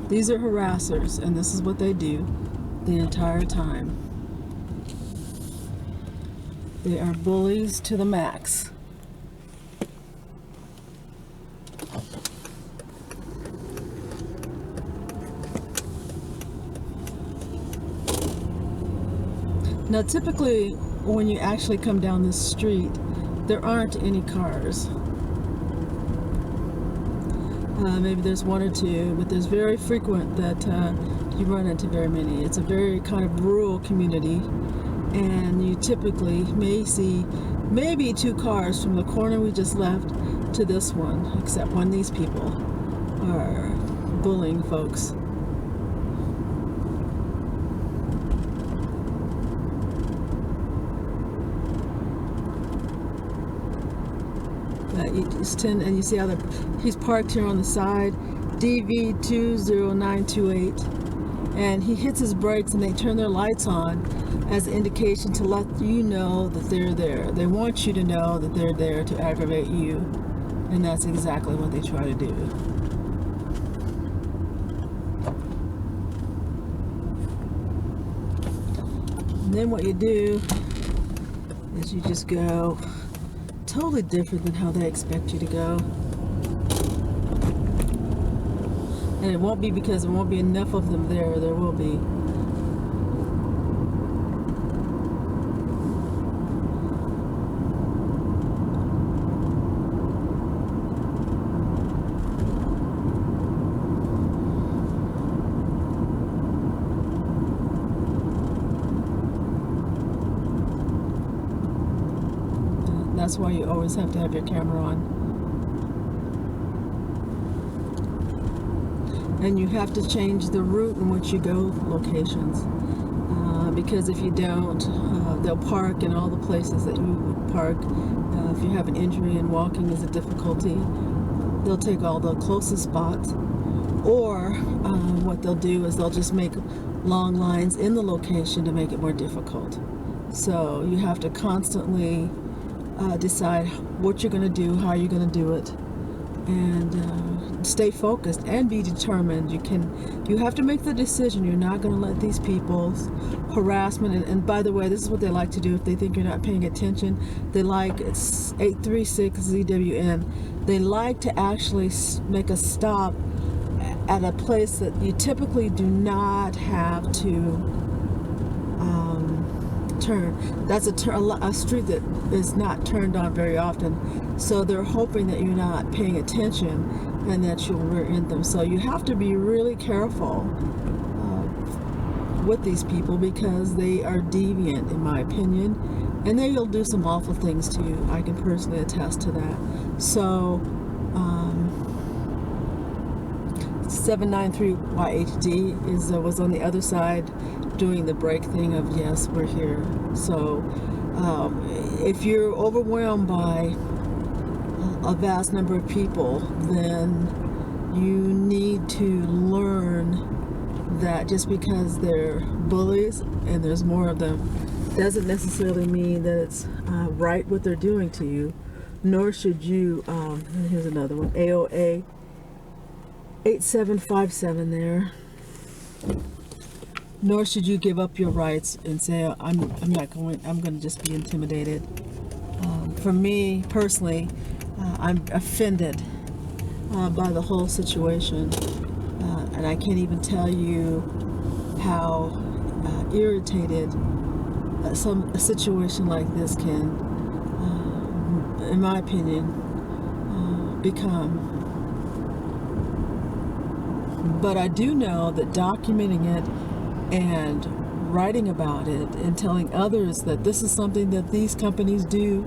These are harassers, and this is what they do the entire time. They are bullies to the max. Now, typically, when you actually come down this street, there aren't any cars. Maybe there's one or two, but there's very frequent that you run into very many. It's a very kind of rural community, and you typically may see maybe 2 cars from the corner we just left to this one, except when these people are bullying folks. You just tend, and you see how he's parked here on the side, DV20928, and he hits his brakes and they turn their lights on as an indication to let you know that they're there. They want you to know that they're there to aggravate you, and that's exactly what they try to do. And then what you do is you just go totally different than how they expect you to go. And it won't be because there won't be enough of them there. There will be. That's why you always have to have your camera on. And you have to change the route in which you go locations. Because if you don't, they'll park in all the places that you would park. If you have an injury and walking is a difficulty, they'll take all the closest spots. Or what they'll do is they'll just make long lines in the location to make it more difficult. So you have to constantly decide what you're going to do, how you're going to do it, and stay focused and be determined. You have to make the decision. You're not going to let these people's harassment, and by the way, this is what they like to do if they think you're not paying attention. They like, it's 836 ZWN, they like to actually make a stop at a place that you typically do not have to turn. That's a street that is not turned on very often, so they're hoping that you're not paying attention and that you'll rear end them. So you have to be really careful with these people because they are deviant, in my opinion, and they'll do some awful things to you. I can personally attest to that. So 793YHD was on the other side doing the break thing of, yes, we're here. So if you're overwhelmed by a vast number of people, then you need to learn that just because they're bullies and there's more of them doesn't necessarily mean that it's right what they're doing to you, nor should you, here's another one, AOA 8757 there. Nor should you give up your rights and say, I'm going to just be intimidated. For me personally, I'm offended by the whole situation, and I can't even tell you how irritated a situation like this can, in my opinion, become. But I do know that documenting it and writing about it and telling others that this is something that these companies do,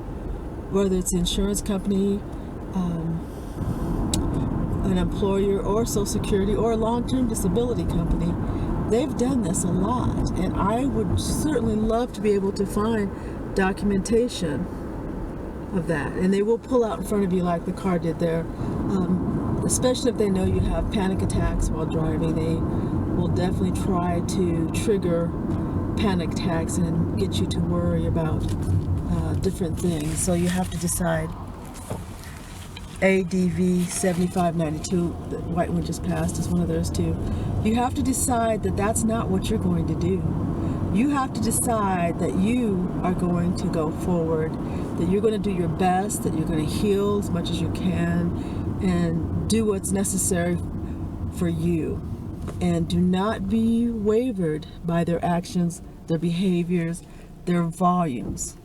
whether it's insurance company, and employer or Social Security or a long-term disability company. They've done this a lot, and I would certainly love to be able to find documentation of that. And they will pull out in front of you like the car did there. Especially if they know you have panic attacks while driving, they will definitely try to trigger panic attacks and get you to worry about different things. So you have to decide. ADV 7592, the white one just passed, is one of those two. You have to decide that that's not what you're going to do. You have to decide that you are going to go forward, that you're going to do your best, that you're going to heal as much as you can, and do what's necessary for you. And do not be wavered by their actions, their behaviors, their volumes.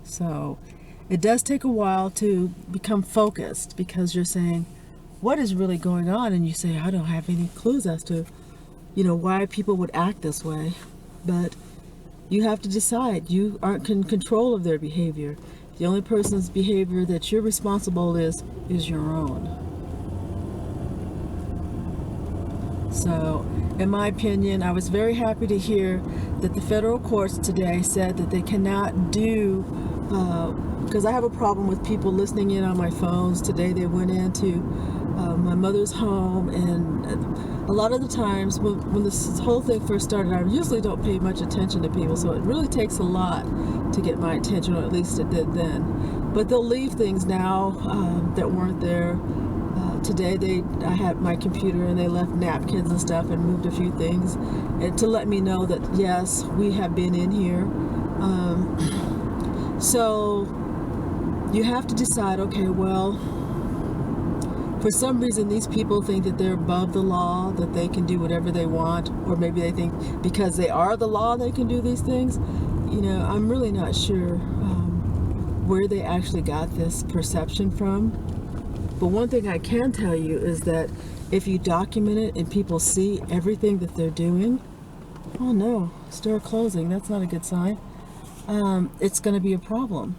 So it does take a while to become focused, because you're saying, what is really going on? And you say, I don't have any clues as to, why people would act this way. But you have to decide. You aren't in control of their behavior. The only person's behavior that you're responsible is your own. So, in my opinion, I was very happy to hear that the federal courts today said that they cannot do, because I have a problem with people listening in on my phones. Today they went into my mother's home, and a lot of the times when this whole thing first started, I usually don't pay much attention to people, so it really takes a lot to get my attention, or at least it did then. But they'll leave things now that weren't there. Today I had my computer, and they left napkins and stuff and moved a few things, and to let me know that yes, we have been in here. So you have to decide, okay, well, for some reason these people think that they're above the law, that they can do whatever they want, or maybe they think because they are the law they can do these things. I'm really not sure where they actually got this perception from. But one thing I can tell you is that if you document it and people see everything that they're doing, oh no, store closing, that's not a good sign. It's going to be a problem.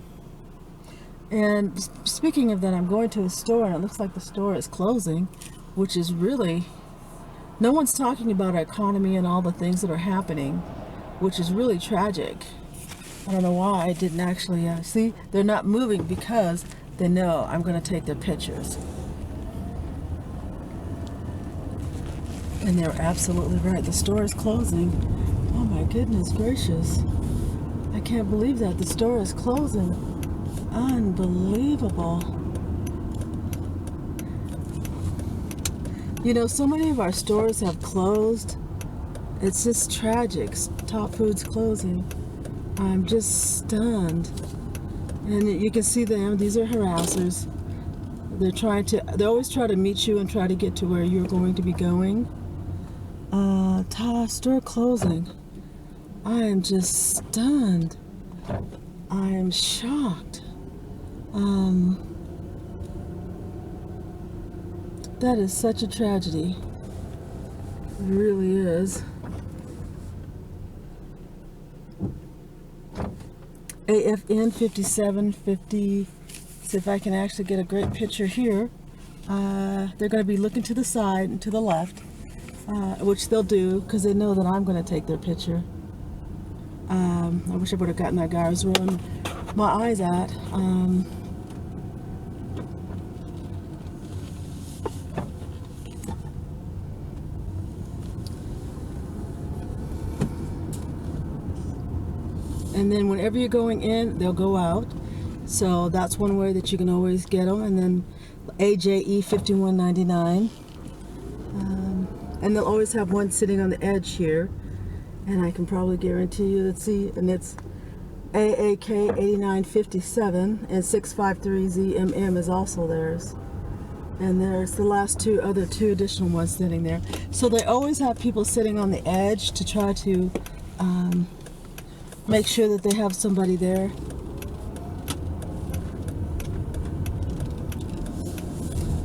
And speaking of that, I'm going to a store, and it looks like the store is closing, which is really, no one's talking about our economy and all the things that are happening, which is really tragic. I don't know why I didn't actually see. They're not moving because they know I'm going to take their pictures. And they're absolutely right. The store is closing. Oh my goodness gracious. I can't believe that. The store is closing. Unbelievable. So many of our stores have closed. It's just tragic. Top Food's closing. I'm just stunned. And you can see them. These are harassers. They always try to meet you and try to get to where you're going to be going. Store closing. I am just stunned. I am shocked. That is such a tragedy. It really is. AFN 5750. See if I can actually get a great picture here. They're going to be looking to the side and to the left, which they'll do because they know that I'm going to take their picture. I wish I would have gotten that guy I was rolling my eyes at. And then whenever you're going in, they'll go out. So that's one way that you can always get them. And then AJE 5199. And they'll always have one sitting on the edge here. And I can probably guarantee you, let's see, and it's AAK 8957 and 653ZMM is also theirs. And there's the last two additional ones sitting there. So they always have people sitting on the edge to try to make sure that they have somebody there.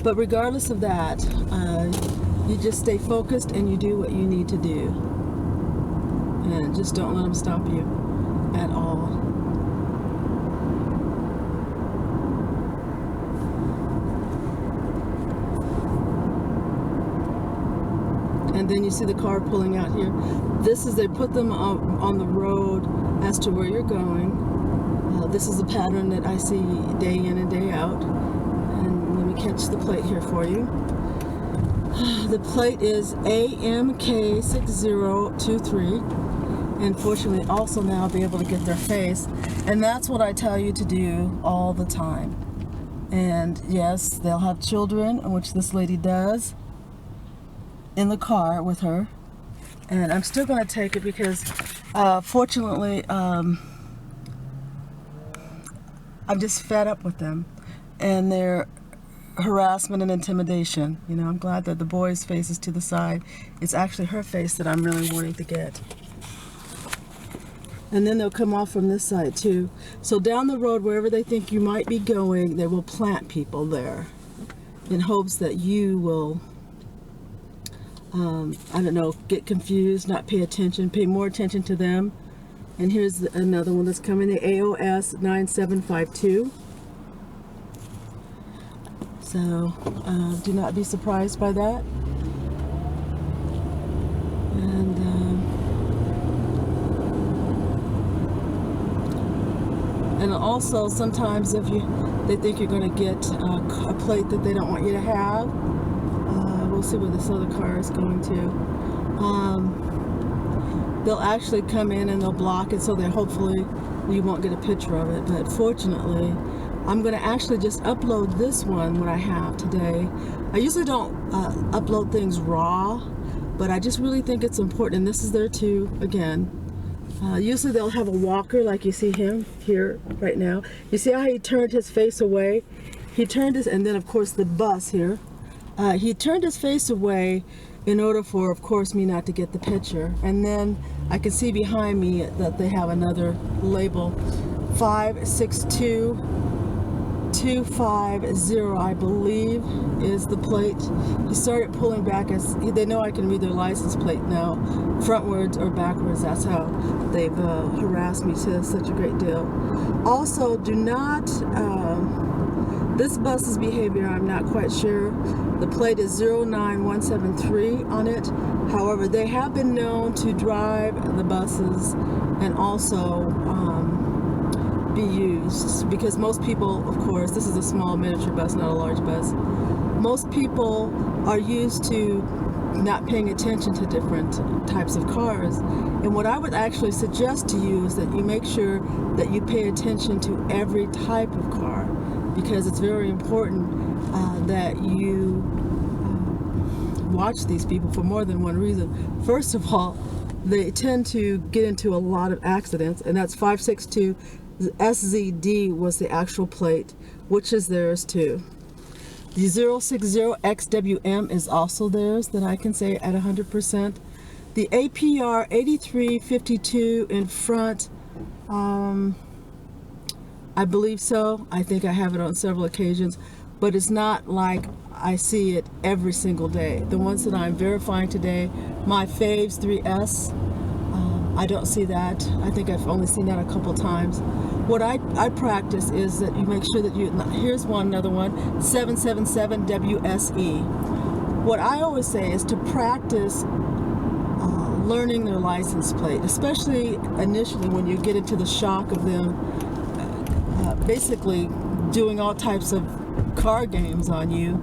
But regardless of that, you just stay focused and you do what you need to do. And just don't let them stop you at all. and then you see the car pulling out here. This is, they put them on the road as to where you're going. This is a pattern that I see day in and day out. And let me catch the plate here for you. The plate is AMK6023. And fortunately also now I'll be able to get their face. And that's what I tell you to do all the time. And yes, they'll have children, which this lady does, in the car with her. And I'm still going to take it because fortunately I'm just fed up with them and their harassment and intimidation. You know, I'm glad that the boy's face is to the side. It's actually her face that I'm really wanting to get. And then they'll come off from this side too. So down the road, wherever they think you might be going, they will plant people there in hopes that you will, I don't know, get confused, not pay attention, pay more attention to them. And here's another one that's coming, the AOS 9752. So do not be surprised by that. And also sometimes if they think you're going to get a plate that they don't want you to have, we'll see where this other car is going to. They'll actually come in and they'll block it so that hopefully you won't get a picture of it. But fortunately, I'm going to actually just upload this one, what I have today. I usually don't upload things raw, but I just really think it's important. And this is there too, again. Usually they'll have a walker like you see him here right now. You see how he turned his face away? He turned his, and then of course the bus here. He turned his face away in order for, of course, me not to get the picture. And then I can see behind me that they have another label, 562250, I believe, is the plate. He started pulling back as they know I can read their license plate now, frontwards or backwards. That's how they've harassed me to such a great deal. Also, do not, this bus's behavior, I'm not quite sure. The plate is 09173 on it. However, they have been known to drive the buses and also be used, because most people, of course, this is a small miniature bus, not a large bus. Most people are used to not paying attention to different types of cars. And what I would actually suggest to you is that you make sure that you pay attention to every type of car, because it's very important that you watch these people for more than one reason. First of all, they tend to get into a lot of accidents, and that's 562 SZD was the actual plate, which is theirs too. The 060XWM is also theirs, that I can say at 100%. The APR 8352 in front, I believe so. I think I have it on several occasions, but it's not like I see it every single day. The ones that I'm verifying today, my faves 3S, I don't see that. I think I've only seen that a couple times. What I practice is that you make sure that you, here's another one, 777 WSE. What I always say is to practice learning their license plate, especially initially when you get into the shock of them basically doing all types of car games on you,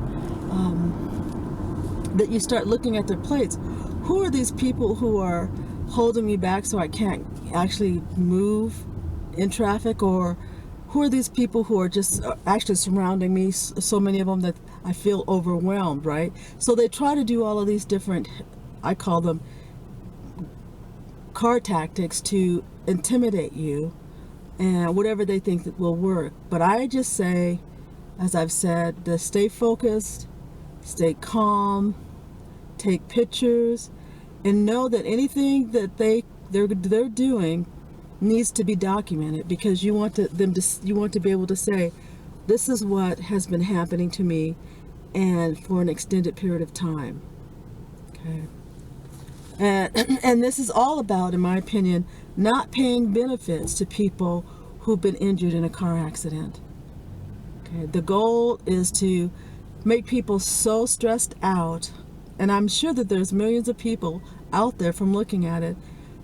that you start looking at their plates. Who are these people who are holding me back so I can't actually move in traffic, or who are these people who are just actually surrounding me, so many of them that I feel overwhelmed, right? So they try to do all of these different, I call them car tactics, to intimidate you and whatever they think that will work. But I just say, as I've said, to stay focused, stay calm, take pictures, and know that anything that they're doing needs to be documented, because you want to be able to say, this is what has been happening to me, and for an extended period of time. Okay. And this is all about, in my opinion, not paying benefits to people who've been injured in a car accident. Okay. The goal is to make people so stressed out And I'm sure that there's millions of people out there from looking at it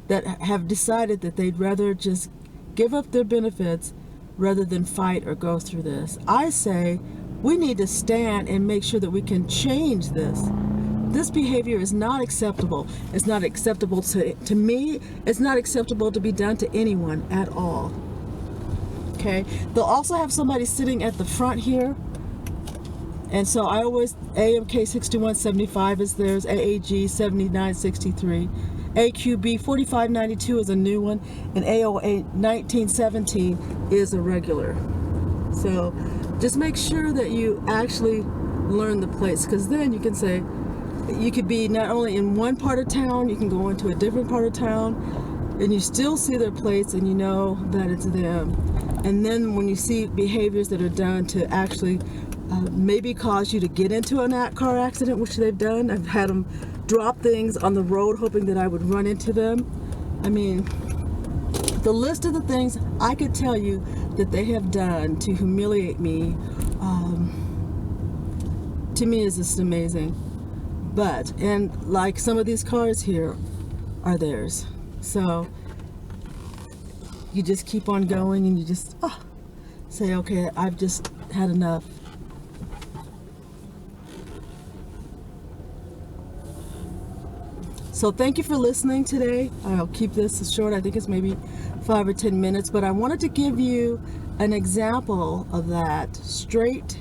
that have decided that they'd rather just give up their benefits rather than fight or go through this. I say we need to stand and make sure that we can change this. This behavior is not acceptable. It's not acceptable to me. It's not acceptable to be done to anyone at all. Okay? They'll also have somebody sitting at the front here. And so I always, AMK 6175 is theirs, AAG 7963, AQB 4592 is a new one, and AOA 1917 is a regular. So just make sure that you actually learn the place, because then you can say, you could be not only in one part of town, you can go into a different part of town, and you still see their plates and you know that it's them. And then when you see behaviors that are done to actually maybe cause you to get into a car accident, which they've done. I've had them drop things on the road hoping that I would run into them. I mean, the list of the things I could tell you that they have done to humiliate me, to me is just amazing. And like some of these cars here are theirs. So you just keep on going and you just say, okay, I've just had enough. So thank you for listening today. I'll keep this short. I think it's maybe 5 or 10 minutes, but I wanted to give you an example of that straight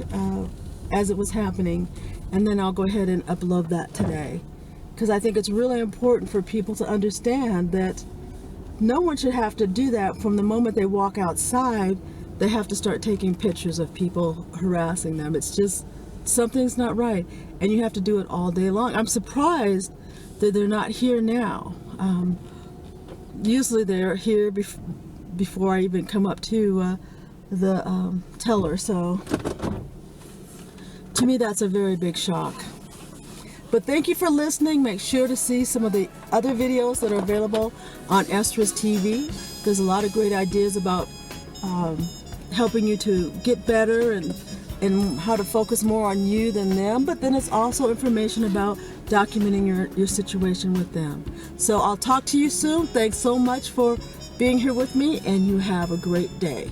as it was happening, and then I'll go ahead and upload that today, because I think it's really important for people to understand that no one should have to do that. From the moment they walk outside, they have to start taking pictures of people harassing them. It's just, something's not right, and you have to do it all day long. I'm surprised that they're not here now. Usually they're here before I even come up to the teller. So to me, that's a very big shock. But thank you for listening. Make sure to see some of the other videos that are available on ESTRATV. There's a lot of great ideas about helping you to get better and how to focus more on you than them, but then it's also information about documenting your situation with them. So I'll talk to you soon. Thanks so much for being here with me, and you have a great day.